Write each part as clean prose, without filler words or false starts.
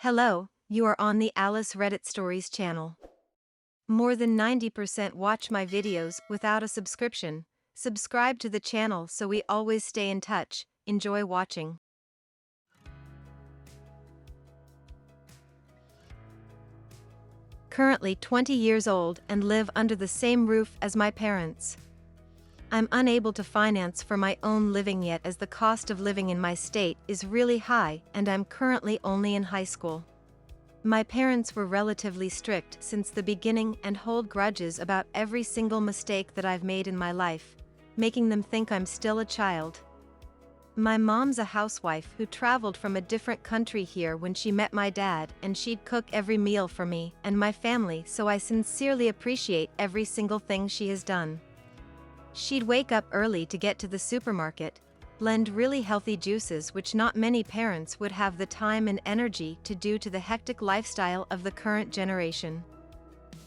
Hello, you are on the Alice Reddit Stories channel. More than 90% watch my videos without a subscription. Subscribe to the channel so we always stay in touch. Enjoy watching. Currently 20 years old and live under the same roof as my parents. I'm unable to finance for my own living yet as the cost of living in my state is really high and I'm currently only in high school. My parents were relatively strict since the beginning and hold grudges about every single mistake that I've made in my life, making them think I'm still a child. My mom's a housewife who traveled from a different country here when she met my dad, and she'd cook every meal for me and my family, so I sincerely appreciate every single thing she has done. She'd wake up early to get to the supermarket, blend really healthy juices which not many parents would have the time and energy to due to the hectic lifestyle of the current generation.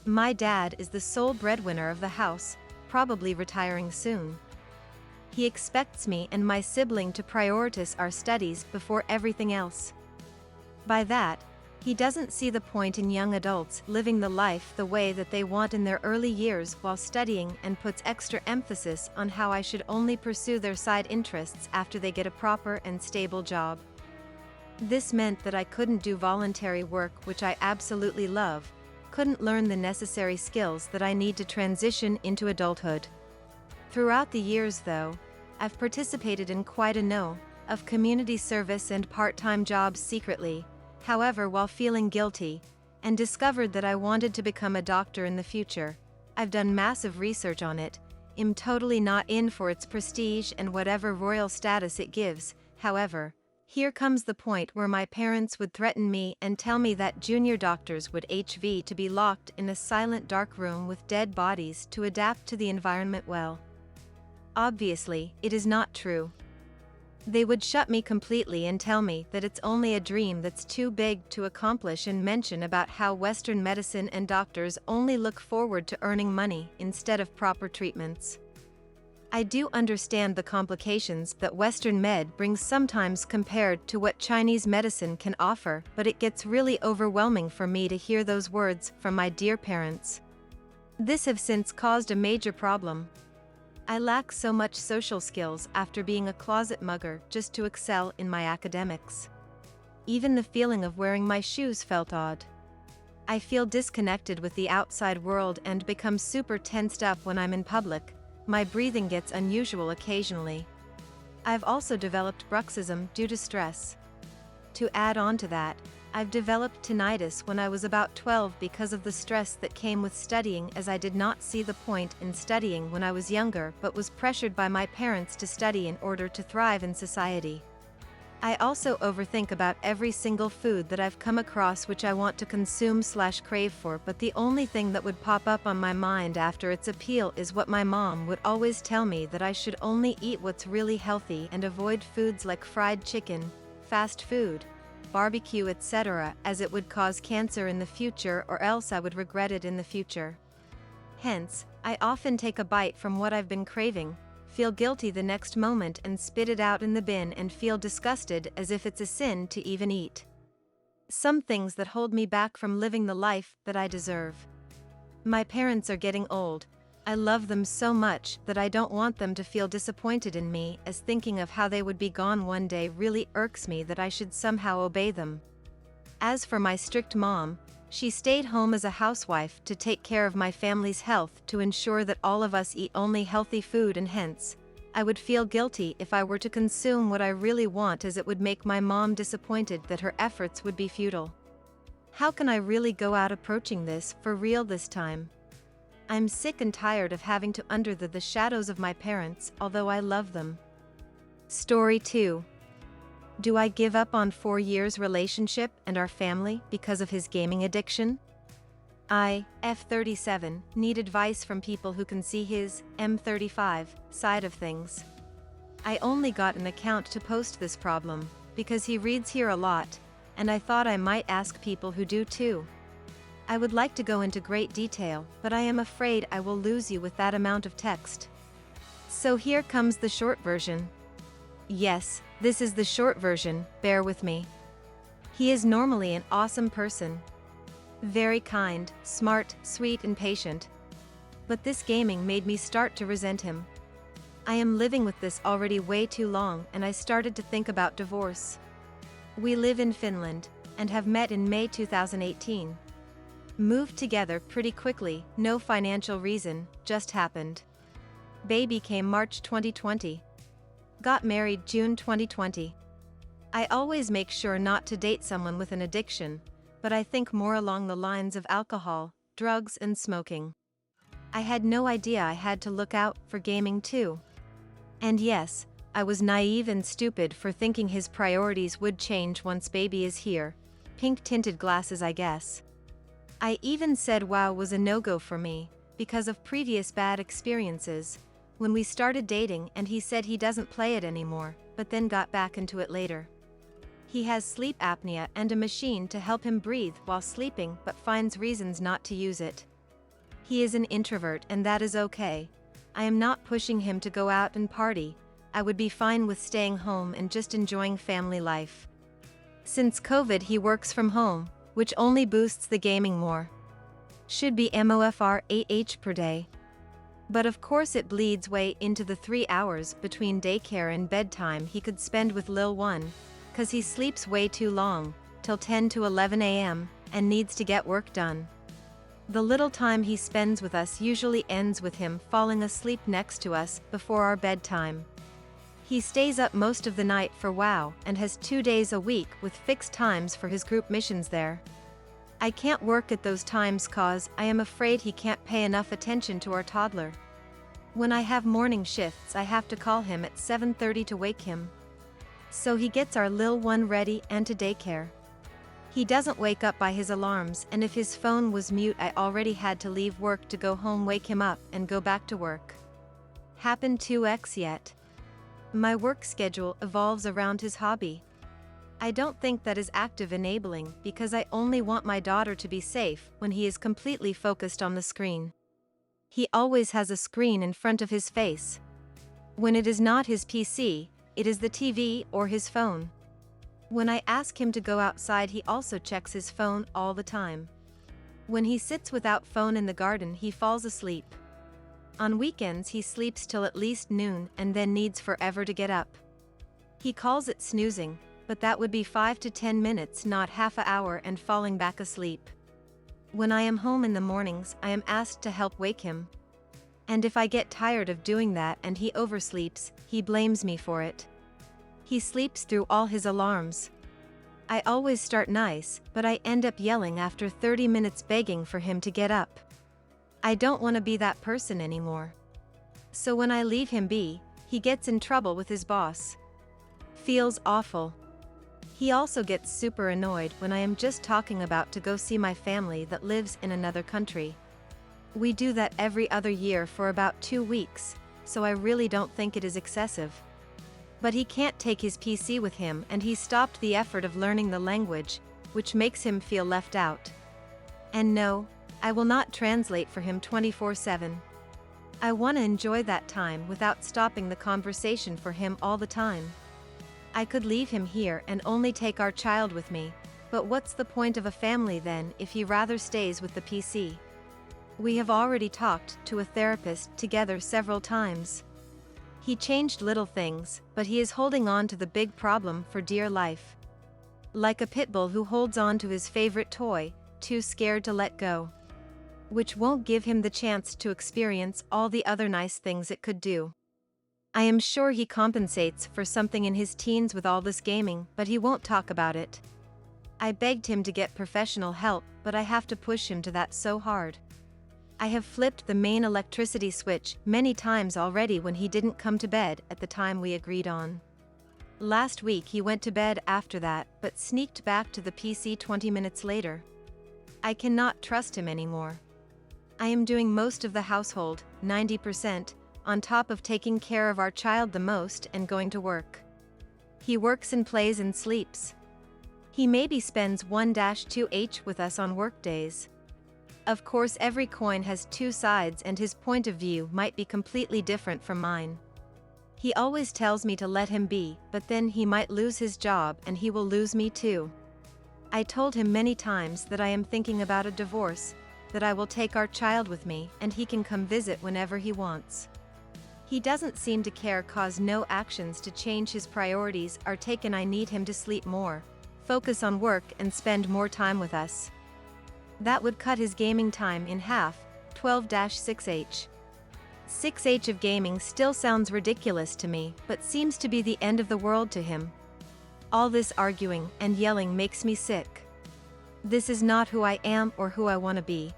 My dad is the sole breadwinner of the house, probably retiring soon. He expects me and my sibling to prioritize our studies before everything else. By that, he doesn't see the point in young adults living the life the way that they want in their early years while studying, and puts extra emphasis on how I should only pursue their side interests after they get a proper and stable job. This meant that I couldn't do voluntary work, which I absolutely love, couldn't learn the necessary skills that I need to transition into adulthood. Throughout the years though, I've participated in quite a number of community service and part-time jobs secretly, however, while feeling guilty, and discovered that I wanted to become a doctor in the future. I've done massive research on it, am totally not in for its prestige and whatever royal status it gives. However, here comes the point where my parents would threaten me and tell me that junior doctors would HV to be locked in a silent dark room with dead bodies to adapt to the environment well. Obviously, it is not true. They would shut me completely and tell me that it's only a dream that's too big to accomplish, and mention about how Western medicine and doctors only look forward to earning money instead of proper treatments. I do understand the complications that Western med brings sometimes compared to what Chinese medicine can offer, but it gets really overwhelming for me to hear those words from my dear parents. This has since caused a major problem. I lack so much social skills after being a closet mugger just to excel in my academics. Even the feeling of wearing my shoes felt odd. I feel disconnected with the outside world and become super tensed up when I'm in public. My breathing gets unusual occasionally. I've also developed bruxism due to stress. To add on to that, I've developed tinnitus when I was about 12 because of the stress that came with studying, as I did not see the point in studying when I was younger but was pressured by my parents to study in order to thrive in society. I also overthink about every single food that I've come across which I want to consume/crave for, but the only thing that would pop up on my mind after its appeal is what my mom would always tell me, that I should only eat what's really healthy and avoid foods like fried chicken, fast food, barbecue, etc., as it would cause cancer in the future, or else I would regret it in the future. Hence, I often take a bite from what I've been craving, feel guilty the next moment and spit it out in the bin, and feel disgusted as if it's a sin to even eat. Some things that hold me back from living the life that I deserve. My parents are getting old. I love them so much that I don't want them to feel disappointed in me, as thinking of how they would be gone one day really irks me that I should somehow obey them. As for my strict mom, she stayed home as a housewife to take care of my family's health to ensure that all of us eat only healthy food, and hence, I would feel guilty if I were to consume what I really want, as it would make my mom disappointed that her efforts would be futile. How can I really go out approaching this for real this time? I'm sick and tired of having to under the shadows of my parents, although I love them. Story 2. Do I give up on 4 years relationship and our family because of his gaming addiction? I, F37, need advice from people who can see his, M35, side of things. I only got an account to post this problem, because he reads here a lot, and I thought I might ask people who do too. I would like to go into great detail, but I am afraid I will lose you with that amount of text. So here comes the short version. Yes, this is the short version, bear with me. He is normally an awesome person. Very kind, smart, sweet and patient. But this gaming made me start to resent him. I am living with this already way too long and I started to think about divorce. We live in Finland, and have met in May 2018. Moved together pretty quickly, no financial reason, just happened. Baby came March 2020. Got married June 2020. I always make sure not to date someone with an addiction, but I think more along the lines of alcohol, drugs and smoking. I had no idea I had to look out for gaming too. And yes, I was naive and stupid for thinking his priorities would change once baby is here. Pink-tinted glasses, I guess. I even said WoW was a no-go for me, because of previous bad experiences, when we started dating and he said he doesn't play it anymore, but then got back into it later. He has sleep apnea and a machine to help him breathe while sleeping but finds reasons not to use it. He is an introvert and that is okay. I am not pushing him to go out and party. I would be fine with staying home and just enjoying family life. Since COVID he works from home, which only boosts the gaming more. Should be MOFR 8H per day. But of course it bleeds way into the 3 hours between daycare and bedtime he could spend with Lil One, cause he sleeps way too long, till 10 to 11 a.m., and needs to get work done. The little time he spends with us usually ends with him falling asleep next to us before our bedtime. He stays up most of the night for WoW and has 2 days a week with fixed times for his group missions there. I can't work at those times cause I am afraid he can't pay enough attention to our toddler. When I have morning shifts I have to call him at 7:30 to wake him. So he gets our Lil One ready and to daycare. He doesn't wake up by his alarms and if his phone was mute I already had to leave work to go home, wake him up and go back to work. Happened 2x yet. My work schedule evolves around his hobby. I don't think that is active enabling because I only want my daughter to be safe when he is completely focused on the screen. He always has a screen in front of his face. When it is not his PC, it is the TV or his phone. When I ask him to go outside he also checks his phone all the time. When he sits without phone in the garden he falls asleep. On weekends he sleeps till at least noon and then needs forever to get up. He calls it snoozing, but that would be 5 to 10 minutes, not half an hour, and falling back asleep. When I am home in the mornings I am asked to help wake him. And if I get tired of doing that and he oversleeps, he blames me for it. He sleeps through all his alarms. I always start nice, but I end up yelling after 30 minutes begging for him to get up. I don't want to be that person anymore. So when I leave him be, he gets in trouble with his boss. Feels awful. He also gets super annoyed when I am just talking about to go see my family that lives in another country. We do that every other year for about 2 weeks, so I really don't think it is excessive. But he can't take his PC with him and he stopped the effort of learning the language, which makes him feel left out. And no, I will not translate for him 24/7. I want to enjoy that time without stopping the conversation for him all the time. I could leave him here and only take our child with me, but what's the point of a family then if he rather stays with the PC? We have already talked to a therapist together several times. He changed little things, but he is holding on to the big problem for dear life. Like a pit bull who holds on to his favorite toy, too scared to let go. Which won't give him the chance to experience all the other nice things it could do. I am sure he compensates for something in his teens with all this gaming, but he won't talk about it. I begged him to get professional help, but I have to push him to that so hard. I have flipped the main electricity switch many times already when he didn't come to bed at the time we agreed on. Last week he went to bed after that, but sneaked back to the PC 20 minutes later. I cannot trust him anymore. I am doing most of the household, 90%, on top of taking care of our child the most and going to work. He works and plays and sleeps. He maybe spends 1-2h with us on work days. Of course every coin has two sides and his point of view might be completely different from mine. He always tells me to let him be, but then he might lose his job and he will lose me too. I told him many times that I am thinking about a divorce, that I will take our child with me and he can come visit whenever he wants. He doesn't seem to care, cause no actions to change his priorities are taken. I need him to sleep more, focus on work and spend more time with us. That would cut his gaming time in half. 12-6H. 6H of gaming still sounds ridiculous to me, but seems to be the end of the world to him. All this arguing and yelling makes me sick. This is not who I am or who I want to be.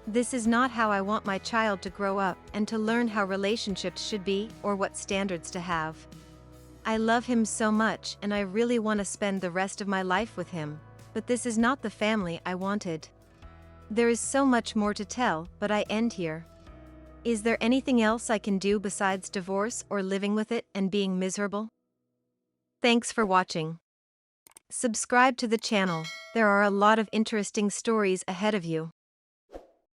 This is not how I want my child to grow up and to learn how relationships should be or what standards to have. I love him so much and I really want to spend the rest of my life with him, but this is not the family I wanted. There is so much more to tell, but I end here. Is there anything else I can do besides divorce or living with it and being miserable? Thanks for watching. Subscribe to the channel, there are a lot of interesting stories ahead of you.